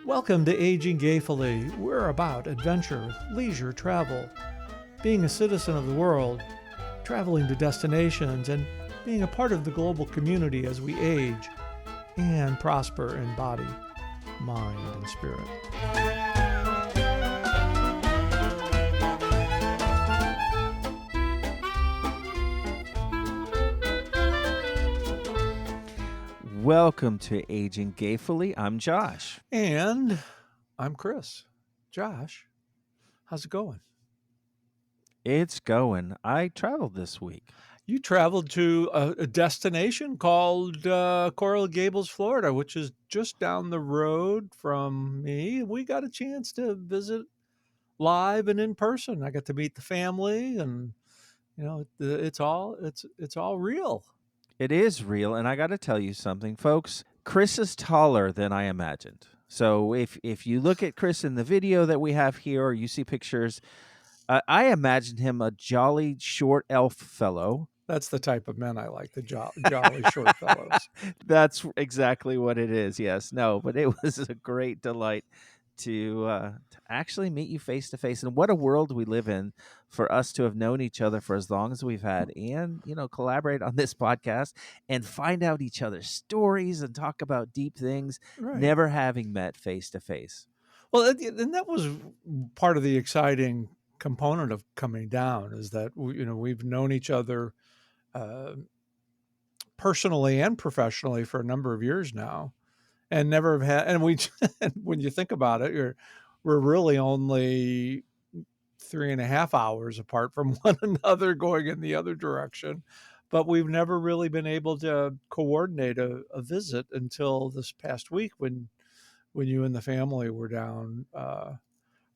Welcome to Aging Gayfully. We're about adventure, leisure, travel, being a citizen of the world, traveling to destinations, and being a part of the global community as we age and prosper in body, mind, and spirit. Welcome to Aging Gayfully. I'm Josh. And I'm Chris. Josh, how's it going? It's going. I traveled this week. You traveled to a destination called Coral Gables, Florida, which is just down the road from me. We got a chance to visit live and in person. I got to meet the family, and it's all real. It is real, and I got to tell you something, folks. Chris is taller than I imagined. So if you look at Chris in the video that we have here, or you see pictures, I imagined him a jolly short elf fellow. That's the type of men I like, the jolly short fellows. That's exactly what it is. Yes, no, but it was a great delight to actually meet you face to face. And what a world we live in for us to have known each other for as long as we've had, and collaborate on this podcast and find out each other's stories and talk about deep things, Right. never having met face to face. Well, and that was part of the exciting component of coming down, is that we've known each other personally and professionally for a number of years now, and never have had. And when you think about it, we're really only 3.5 hours apart from one another, going in the other direction. But we've never really been able to coordinate a visit until this past week when you and the family were down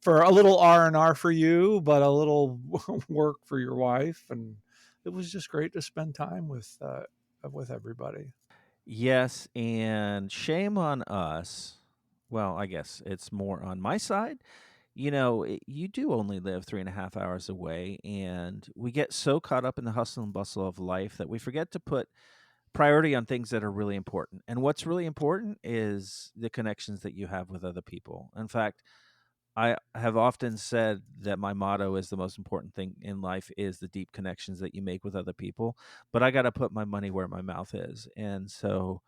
for a little R&R for you, but a little work for your wife, and it was just great to spend time with everybody. Yes, and shame on us. Well, I guess it's more on my side. You do only live 3.5 hours away, and we get so caught up in the hustle and bustle of life that we forget to put priority on things that are really important. And what's really important is the connections that you have with other people. In fact, I have often said that my motto is the most important thing in life is the deep connections that you make with other people. But I got to put my money where my mouth is. And so,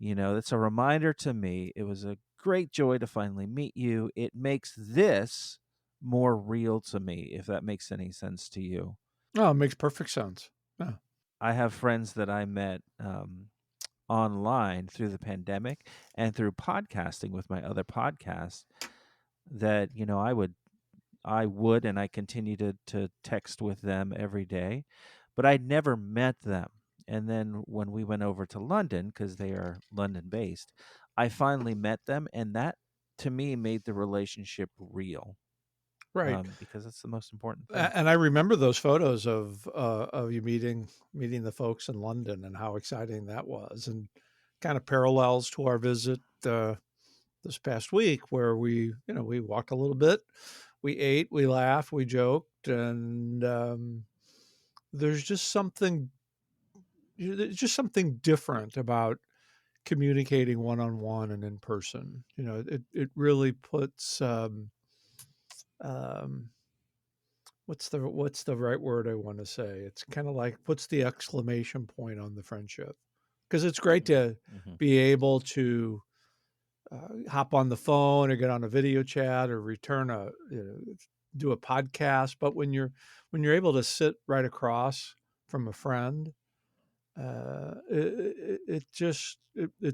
that's a reminder to me. It was a great joy to finally meet you. It makes this more real to me, if that makes any sense to you. Oh, it makes perfect sense. Yeah. I have friends that I met online through the pandemic and through podcasting with my other podcasts that, I would and I continue to text with them every day, but I'd never met them. And then when we went over to London, because they are London based, I finally met them, and that to me made the relationship real, Right. because that's the most important thing. And I remember those photos of you meeting the folks in London, and how exciting that was, and kind of parallels to our visit this past week, where we walked a little bit, we ate, we laughed, we joked, and there's just something different about communicating one on one and in person. It really puts um, what's the right word I want to say? It's kind of like puts the exclamation point on the friendship, because it's great to Mhm. be able to hop on the phone or get on a video chat or do a podcast. But when you're able to sit right across from a friend, it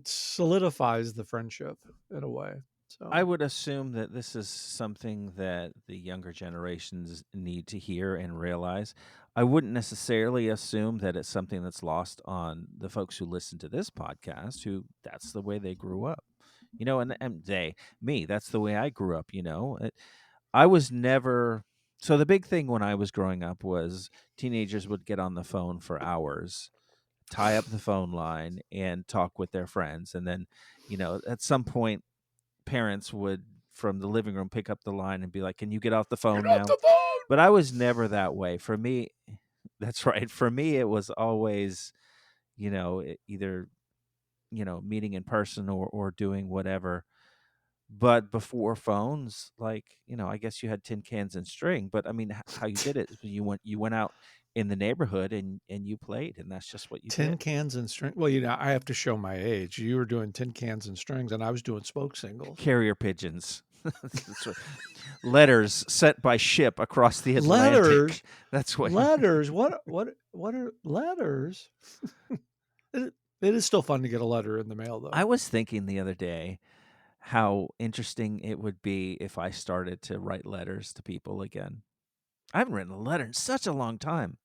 solidifies the friendship in a way. I So would assume that this is something that the younger generations need to hear and realize. I wouldn't necessarily assume that it's something that's lost on the folks who listen to this podcast, who that's the way they grew up. That's the way I grew up. I was never. So the big thing when I was growing up was teenagers would get on the phone for hours, tie up the phone line, and talk with their friends. And then, at some point, parents would from the living room pick up the line and be like, "Can you get off the get phone off now?" the phone. But I was never that way. For me, that's right. For me, it was always, either, meeting in person or doing whatever. But before phones, like, I guess you had tin cans and string, but I mean, how you did it is you went out in the neighborhood and you played, and that's just what you Tin did. cans and string. Well, I have to show my age. You were doing tin cans and strings, and I was doing spoke singles. Carrier pigeons. That's what letters sent by ship across the Letters, Atlantic. That's what you letters. What are letters? It is still fun to get a letter in the mail, I though. was thinking the other day how interesting it would be if I started to write letters to people again. I haven't written a letter in such a long time.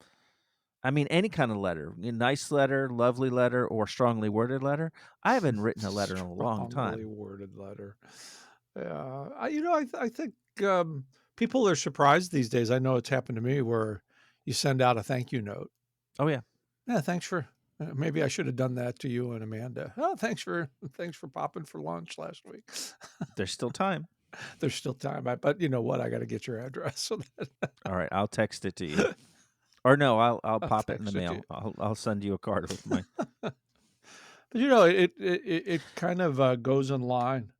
I mean, any kind of letter, a nice letter, lovely letter, or strongly worded letter. I haven't written a letter in a long Strongly time. worded letter. Yeah, I think people are surprised these days. I know it's happened to me where you send out a thank you note. Oh yeah, Yeah, thanks for. Maybe I should have done that to you and Amanda. Oh, thanks for popping for lunch last week. there's still time. There's still time, but you know what? I got to get your address so that All right, I'll text it to you. Or no, I'll I'll pop it in the text it to you. mail. I'll send you a card with my. But it kind of goes in line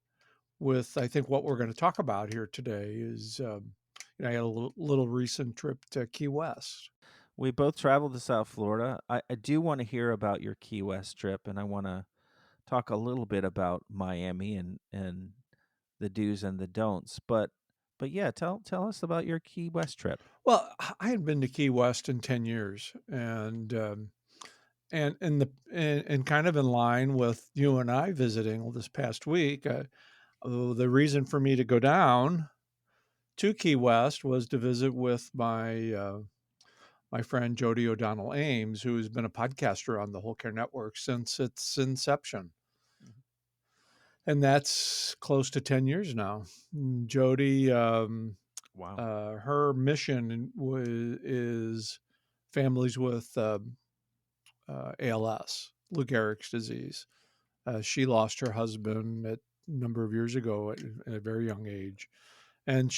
with I think what we're going to talk about here today is I had a little recent trip to Key West. We both traveled to South Florida. I do want to hear about your Key West trip, and I want to talk a little bit about Miami and the do's and the don'ts. But yeah, tell us about your Key West trip. Well, I had been to Key West in 10 years, and kind of in line with you and I visiting this past week. The reason for me to go down to Key West was to visit with my friend Jody O'Donnell Ames, who's been a podcaster on the Whole Care Network since its inception. Mhm. And that's close to 10 years now. Jody, Wow. her mission is families with ALS, Lou Gehrig's disease. She lost her husband a number of years ago at a very young age. And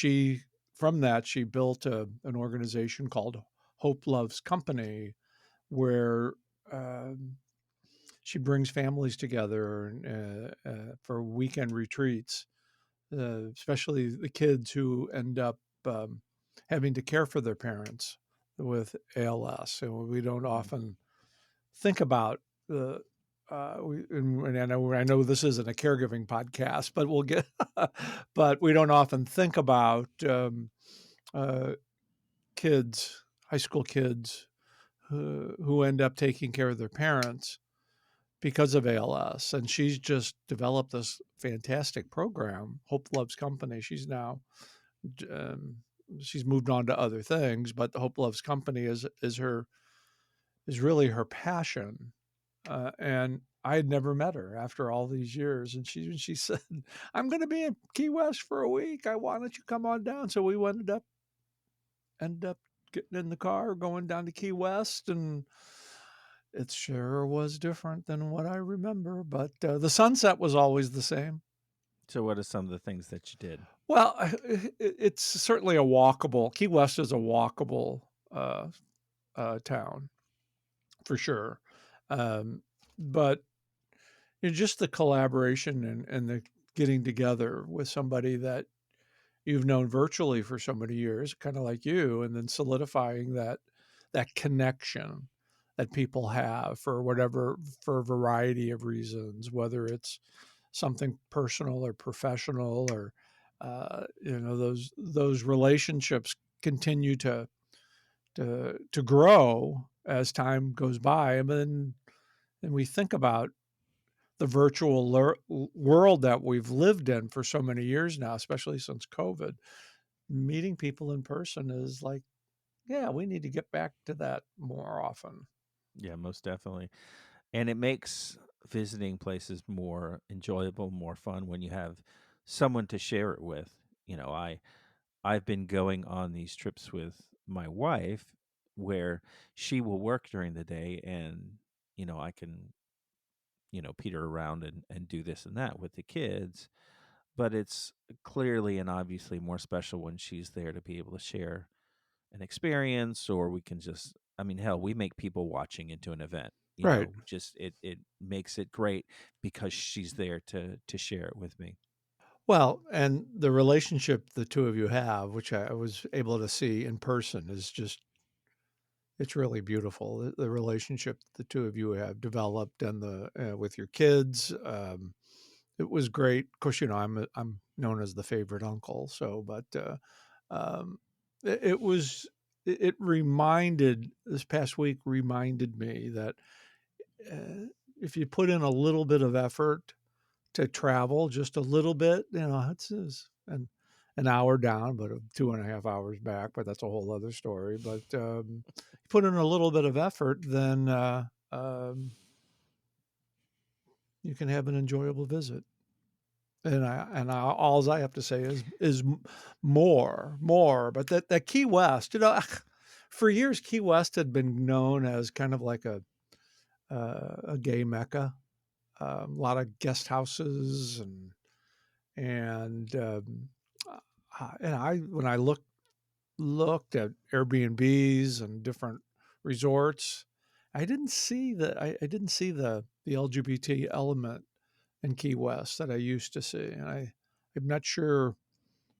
from that, she built an organization called Hope Loves Company, where um, she brings families together for weekend retreats, especially the kids who end up having to care for their parents with ALS. And we don't Mhm. often think about the. And I know this isn't a caregiving podcast, but we'll get. But we don't often think about uh, kids, high school kids, who end up taking care of their parents because of ALS. And she's just developed this fantastic program, Hope Loves Company. Um, she's moved on to other things, but the Hope Loves Company is really her passion. And I had never met her after all these years, and she said, "I'm going to be in Key West for a week. Why don't you come on down?" So we ended up getting in the car, going down to Key West, and it sure was different than what I remember, but the sunset was always the same. So what are some of the things that you did? Well, it's certainly a walkable. Key West is a walkable town for sure, um, but just the collaboration and the getting together with somebody that you've known virtually for so many years, kind of like you, and then solidifying that connection that people have for a variety of reasons, whether it's something personal or professional or those relationships continue to grow as time goes by, and we think about the virtual world that we've lived in for so many years now, especially since COVID. Meeting people in person is like, yeah, we need to get back to that more often. Yeah, most definitely. And it makes visiting places more enjoyable, more fun when you have someone to share it with. I've been going on these trips with my wife where she will work during the day and I can peter around and do this and that with the kids, but it's clearly and obviously more special when she's there to be able to share an experience, or we can just, I mean, hell, we make people watching into an event, Right. just it makes it great because she's there to share it with me. Well, and the relationship the 2 of you have, which I was able to see in person, is just it's really beautiful. The relationship the 2 of you have developed and the with your kids, it was great. Of course, I'm known as the favorite uncle, so um, it was it reminded this past week reminded me that, uh, if you put in a little bit of effort to travel just a little bit, it's an hour down, but 2.5 hours back, but that's a whole other story. But you put in a little bit of effort, then you can have an enjoyable visit. Alls I have to say is more. But that Key West, for years Key West had been known as kind of like a gay mecca. A lot of guest houses and and I when I looked at Airbnbs and different resorts, I didn't see the LGBT element in Key West that I used to see, and I'm not sure.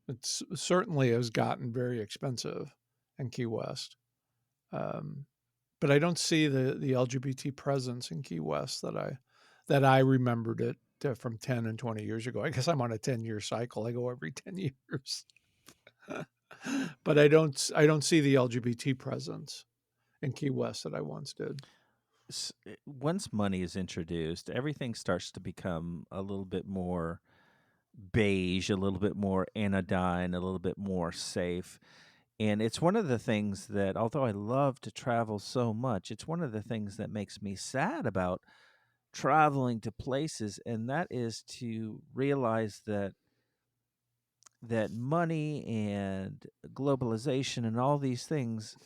It's certainly has gotten very expensive in Key West, um, but I don't see the LGBT presence in Key West that I remembered it from 10 and 20 years ago. I guess I'm on a 10-year cycle. I go every 10 years. But I don't see the LGBT presence in Key West that I once did. Once money is introduced, everything starts to become a little bit more beige, a little bit more anodyne, a little bit more safe. And it's one of the things that, although I love to travel so much, it's one of the things that makes me sad about traveling to places, and that is to realize that money and globalization and all these things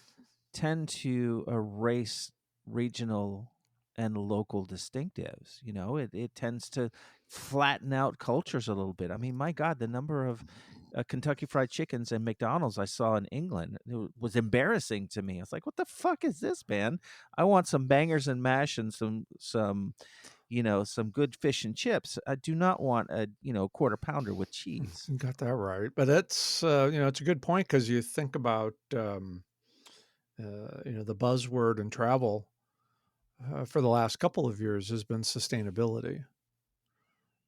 tend to erase regional and local distinctives. It tends to flatten out cultures a little bit. I mean, my God, the number of Kentucky Fried Chickens and McDonald's I saw in England was embarrassing to me. I was like, "What the fuck is this, man? I want some bangers and mash and some good fish and chips. I do not want a quarter pounder with cheese." You got that right. But it's a good point because you think about, the buzzword in travel for the last couple of years has been sustainability.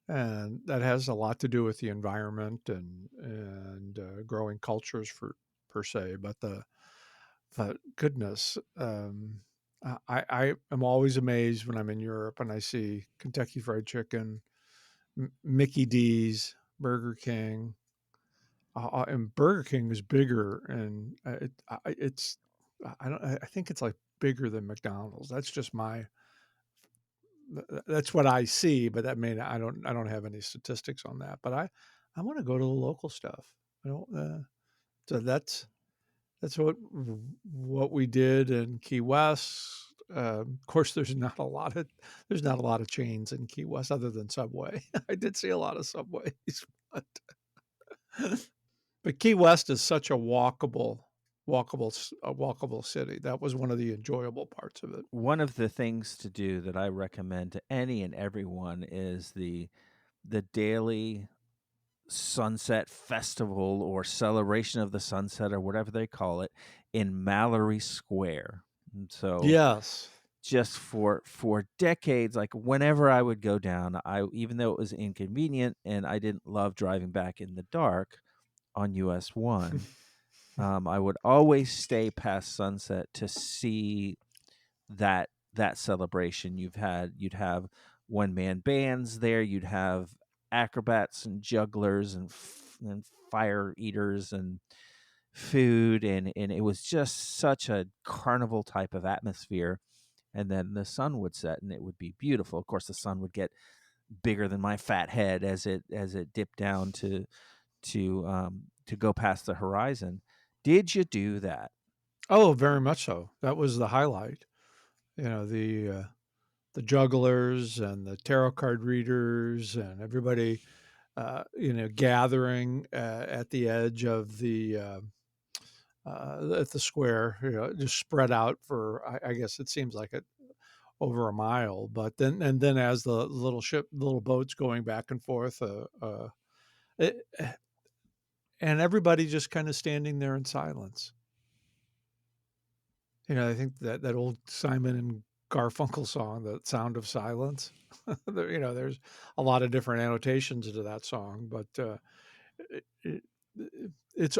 And that has a lot to do with the environment and growing cultures for per se. But goodness, I am always amazed when I'm in Europe and I see Kentucky Fried Chicken, Mickey D's, Burger King, and Burger King is bigger, and it's I don't I think it's like bigger than McDonald's. That's just that's what I see, but that may I don't have any statistics on that. But I want to go to the local stuff. I don't. So that's what we did in Key West. Of course, there's not a lot of chains in Key West other than Subway. I did see a lot of Subways, but but Key West is such a walkable city. That was one of the enjoyable parts of it. One of the things to do that I recommend to any and everyone is the daily sunset festival or celebration of the sunset or whatever they call it in Mallory Square. And so Yes. just for decades, like whenever I would go down, I even though it was inconvenient and I didn't love driving back in the dark on US 1, I would always stay past sunset to see that celebration. You'd have one man bands there, you'd have acrobats and jugglers and fire eaters and food, and it was just such a carnival type of atmosphere. And then the sun would set and it would be beautiful. Of course, the sun would get bigger than my fat head as it dipped down to go past the horizon. Did you do that? Oh, very much so. That was the highlight. You know, the jugglers and the tarot card readers and everybody, gathering at the edge of at the square, just spread out for, I guess it seems like it over a mile. But then as the little boats going back and forth, It, and everybody just kind of standing there in silence. I think that old Simon and Garfunkel song, "The Sound of Silence." There's a lot of different annotations to that song, but it, it, it's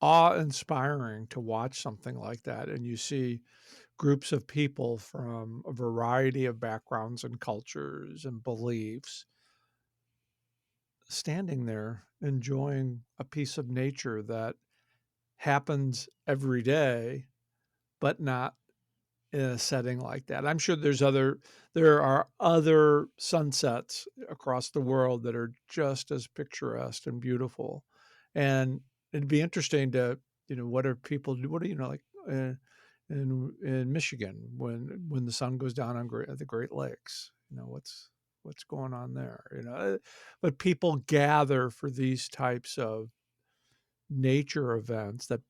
awe-inspiring to watch something like that, and you see groups of people from a variety of backgrounds and cultures and beliefs standing there enjoying a piece of nature that happens every day, but not in a setting like that. I'm sure there are other sunsets across the world that are just as picturesque and beautiful. And it'd be interesting to, what are people do? What are, like, in Michigan when the sun goes down on the Great Lakes, what's going on there, but people gather for these types of nature events that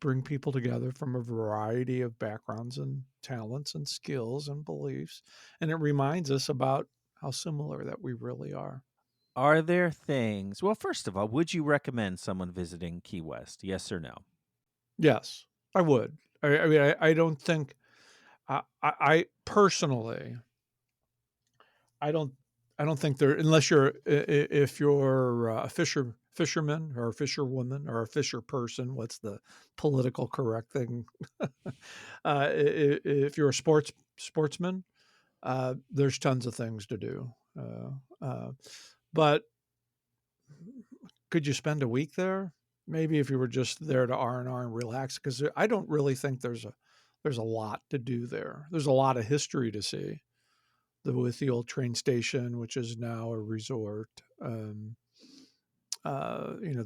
bring people together from a variety of backgrounds and talents and skills and beliefs, and it reminds us about how similar that we really are. Are there things well, first of all, would you recommend someone visiting Key West? Yes or no? Yes, I would. I mean, I don't think I personally, I don't I don't think there, unless you're if you're a fisherman or a fisherwoman or a fisher person. What's the political correct thing? If you're a sportsman, there's tons of things to do. But could you spend a week there? Maybe if you were just there to R&R and relax, because I don't really think there's a lot to do there. There's a lot of history to see. With the old train station, which is now a resort. The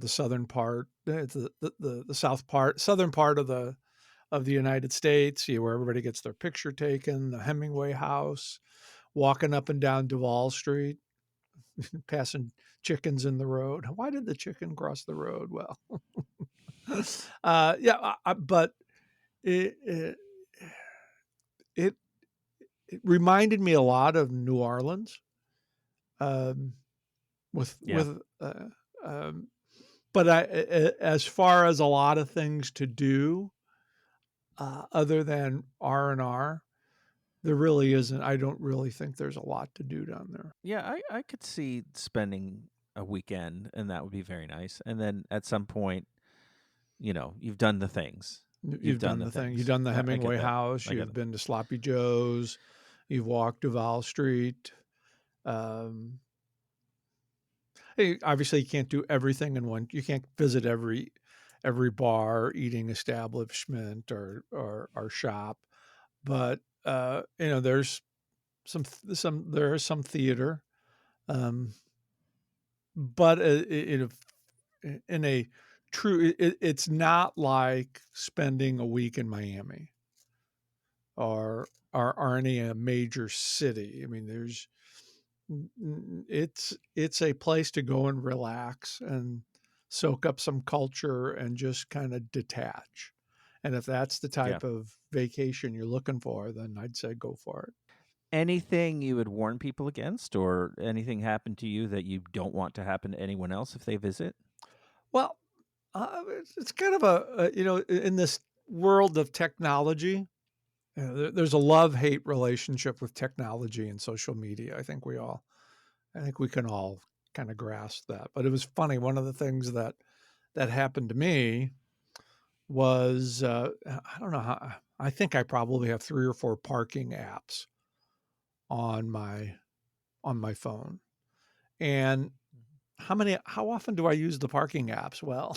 southern part, the southern part of the United States, where everybody gets their picture taken. The Hemingway House, walking up and down Duval Street, passing chickens in the road. Why did the chicken cross the road? Well, yeah, but it, it it it reminded me a lot of New Orleans, um, Yeah. with um, but as far as a lot of things to do, other than R&R, there really isn't. I don't really think there's a lot to do down there. Yeah, I could see spending a weekend, and that would be very nice, and then at some point, you've done the things. You've You've done done the the thing. You've things. done the I get Hemingway that. House. I get You've it. been to Sloppy Joe's. You've walked Duval Street. Um, hey, obviously, you can't do everything in one. You can't visit every bar, eating establishment, or shop. But there's there is some theater. Um, but in a true, it's not like spending a week in Miami or any major city. I mean, it's a place to go and relax and soak up some culture and just kind of detach. And if that's the Yeah. type of vacation you're looking for, then I'd say go for it. Anything you would warn people against, or anything happen to you that you don't want to happen to anyone else if they visit? Well, it's kind of in this world of technology, there's a love hate relationship with technology and social media. I think we can all kind of grasp that. But it was funny. One of the things that happened to me was, I don't know how. I think I probably have 3 or 4 parking apps on my phone. And how often do I use the parking apps? Well,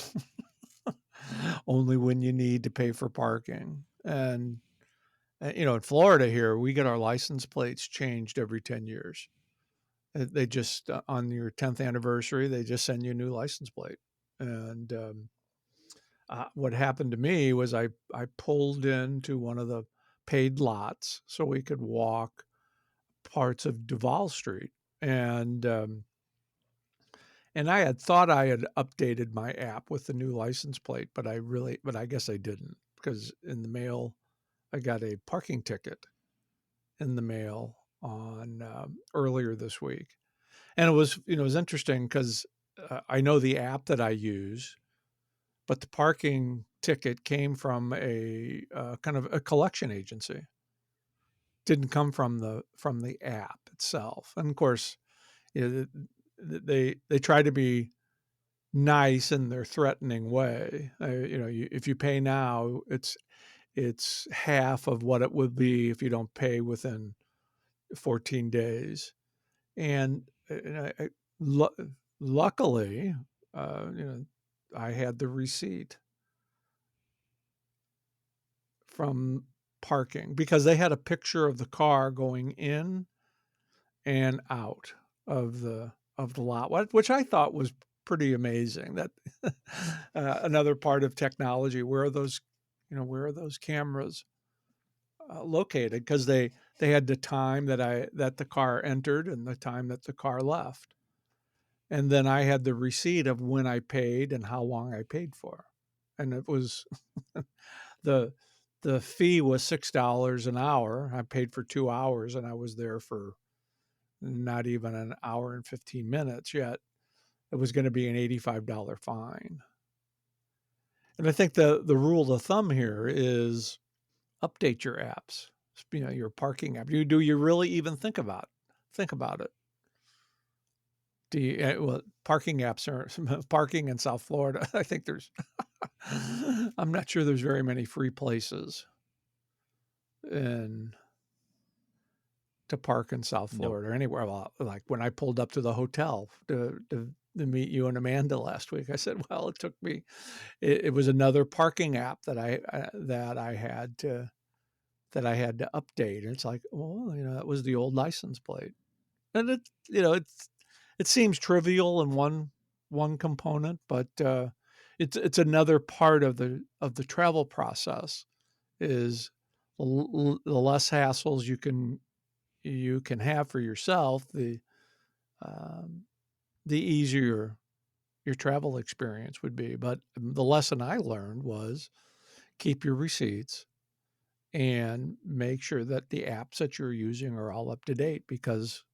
only when you need to pay for parking. And in Florida here, we get our license plates changed every 10 years. They just, on your 10th anniversary, they just send you a new license plate. And what happened to me was I pulled into one of the paid lots so we could walk parts of Duval Street. And and I had thought I had updated my app with the new license plate, but I guess I didn't, because in the mail I got a parking ticket in the mail on earlier this week. And it was interesting because I know the app that I use, but the parking ticket came from a kind of a collection agency. Didn't come from the app itself. And of course, you know, they try to be nice in their threatening way. If you pay now, it's half of what it would be if you don't pay within 14 days. And lu- luckily, uh, you know, I had the receipt from parking because they had a picture of the car going in and out of the lot, which I thought was pretty amazing. That another part of technology. Where are those cameras located? Because they had the time that the car entered and the time that the car left, and then I had the receipt of when I paid and how long I paid for, and it was the the fee was $6 an hour. I paid for 2 hours, and I was there for not even an hour and 15 minutes yet. It was going to be an $85 fine. And I think the rule of thumb here is update your apps, your parking app. Do you really even think about it? Do you, well, parking apps are parking in South Florida. I think I'm not sure there's very many free places in to park in South Nope. Florida or anywhere. Well, like when I pulled up to the hotel to meet you and Amanda last week, I said, well, it took me, it was another parking app that I had to update. And it's like, well, that was the old license plate. And it seems trivial in one component, but it's another part of the travel process is the less hassles you can have for yourself, um, the easier your travel experience would be. But the lesson I learned was keep your receipts and make sure that the apps that you're using are all up to date, because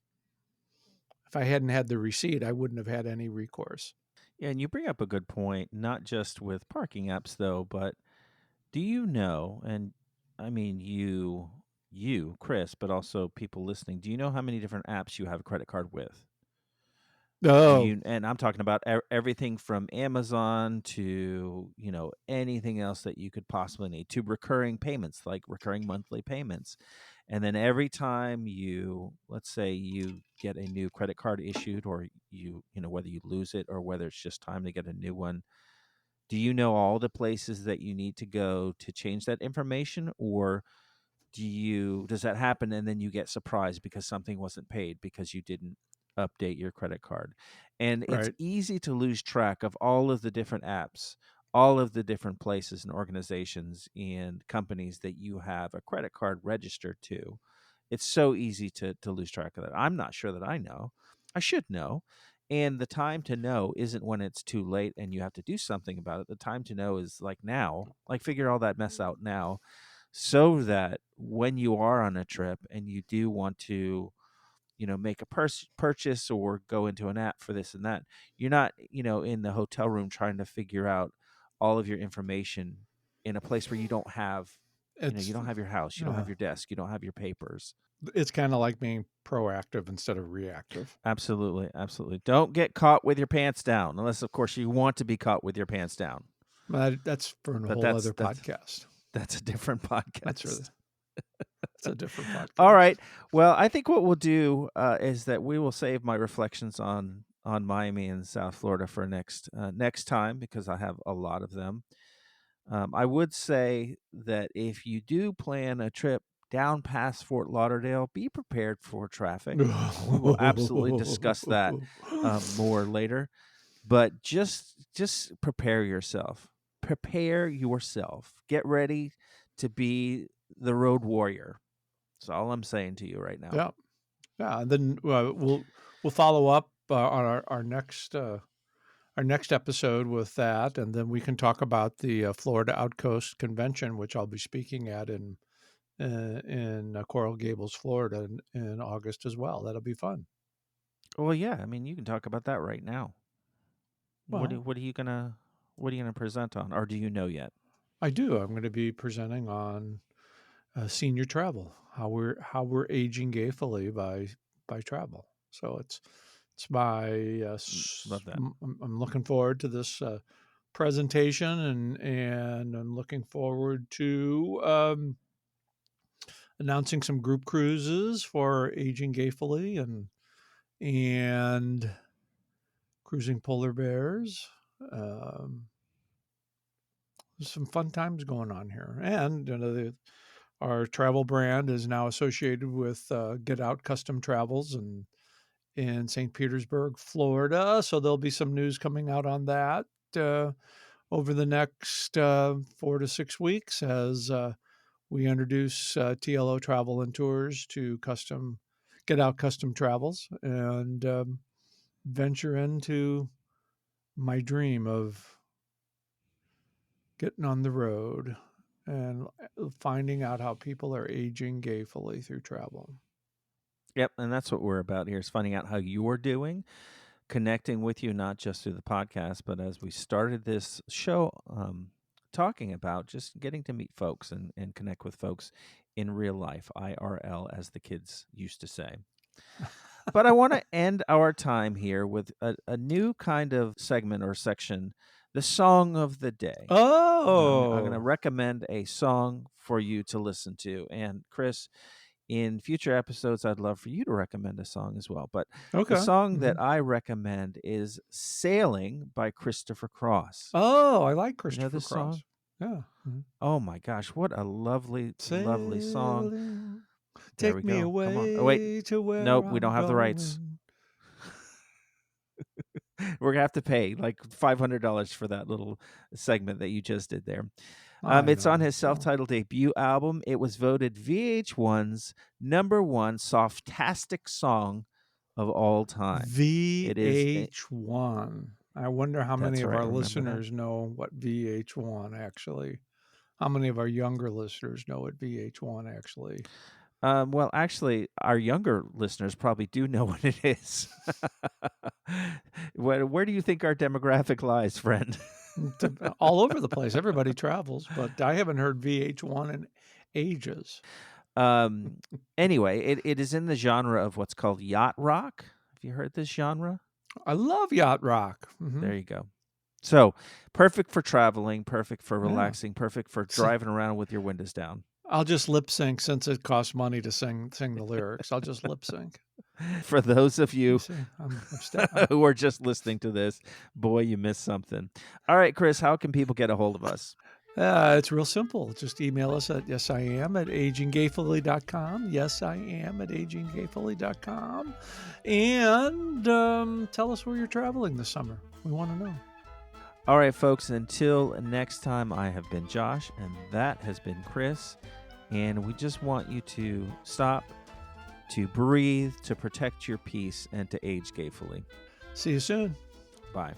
if I hadn't had the receipt, I wouldn't have had any recourse. Yeah, and you bring up a good point, not just with parking apps though, but do you know, and I mean you, Chris, but also people listening, do you know how many different apps you have a credit card with? Do Oh, you, and I'm talking about everything from Amazon to, anything else that you could possibly need, to recurring payments, like recurring monthly payments. And then every time let's say you get a new credit card issued, or whether you lose it or whether it's just time to get a new one, do you know all the places that you need to go to change that information? Or does that happen and then you get surprised because something wasn't paid because you didn't update your credit card? And it's right. easy to lose track of all of the different apps, all of the different places and organizations and companies that you have a credit card registered to. It's so easy to lose track of that. I'm not sure that I know. I should know. And the time to know isn't when it's too late and you have to do something about it. The time to know is like now, like figure all that mess out now, so that when you are on a trip and you do want to, make a purchase or go into an app for this and that, you're not, in the hotel room trying to figure out all of your information in a place where you don't have, you It's don't have your house, you don't uh, have your desk, you don't have your papers. it's kind of like being proactive instead of reactive. Absolutely, absolutely. Don't get caught with your pants down, unless of course you want to be caught with your pants down. But that's for a But whole that's other that's podcast. that's a different That's really podcast. It's a different All podcast. right. Well, I think what we'll do is that we will save my reflections on Miami and South Florida for next time, because I have a lot of them. I would say that if you do plan a trip down past Fort Lauderdale, be prepared for traffic. We will absolutely discuss that more later. But just prepare yourself. Prepare yourself. Get ready to be the road warrior. That's all I'm saying to you right now. Yeah, yeah. And then we'll follow up on our next episode with that, and then we can talk about the Florida Outcoast Convention, which I'll be speaking at in Coral Gables, Florida, in August as well. That'll be fun. Well, yeah, I mean, you can talk about that right now. Well, what are you gonna present on, or do you know yet? I do. I'm going to be presenting on senior travel, how we're aging gayfully by travel. So it's my Love that. I'm looking forward to this presentation, and I'm looking forward to announcing some group cruises for aging gayfully, and cruising polar bears. Um, there's some fun times going on here, and our travel brand is now associated with Get Out Custom Travels and in St. Petersburg, Florida. So there'll be some news coming out on that uh, over the next 4 to 6 weeks as we introduce TLO Travel and Tours to Get Out Custom Travels, and venture into my dream of getting on the road and finding out how people are aging gayfully through travel. Yep, and that's what we're about here is finding out how you're doing, connecting with you not just through the podcast, but as we started this show, talking about just getting to meet folks and connect with folks in real life, IRL, as the kids used to say. But I want to end our time here with a new kind of segment or section, the song of the day. I'm going to Oh, recommend a song for you to listen to. And Chris, in future episodes, I'd love for you to recommend a song as well. But the okay. song Hmm. that I recommend is Sailing by Christopher Cross. Oh, I like You know Christopher this song? Cross. Yeah. Mhm. Oh my gosh, what a lovely, lovely song. Sailing, There we take me go. Come on. Oh, wait. away to where Nope, we I'm don't have the rights. going. We're gonna have to pay like $500 for that little segment that you just did there. I It's on know. his Well, self-titled debut album. It was voted VH1's #1 softastic song of all time. It is. VH1. I wonder how many That's of right. our Remember that? listeners know what VH1 actually. How many of our younger listeners know what VH1 actually? Well, actually, our younger listeners probably do know what it is. Where do you think our demographic lies, friend? All over the place. Everybody travels, but I haven't heard VH1 in ages. Um, anyway, it is in the genre of what's called yacht rock. Have you heard this genre? I love yacht rock. There you go. So, perfect for traveling, perfect for Yeah. relaxing, perfect for So driving around with your windows down. I'll just lip sync since it costs money to sing the lyrics. I'll just lip sync. For those of You you see, who are just listening to this, boy, you missed something. All right, Chris, how can people get a hold of us? it's real simple. Just email us at yesiam@aginggayfully.com. Yes, I am at aginggayfully.com. And tell us where you're traveling this summer. We want to know. All right, folks, until next time, I have been Josh, and that has been Chris. And we just want you to stop, to breathe, to protect your peace, and to age gayfully. See you soon. Bye.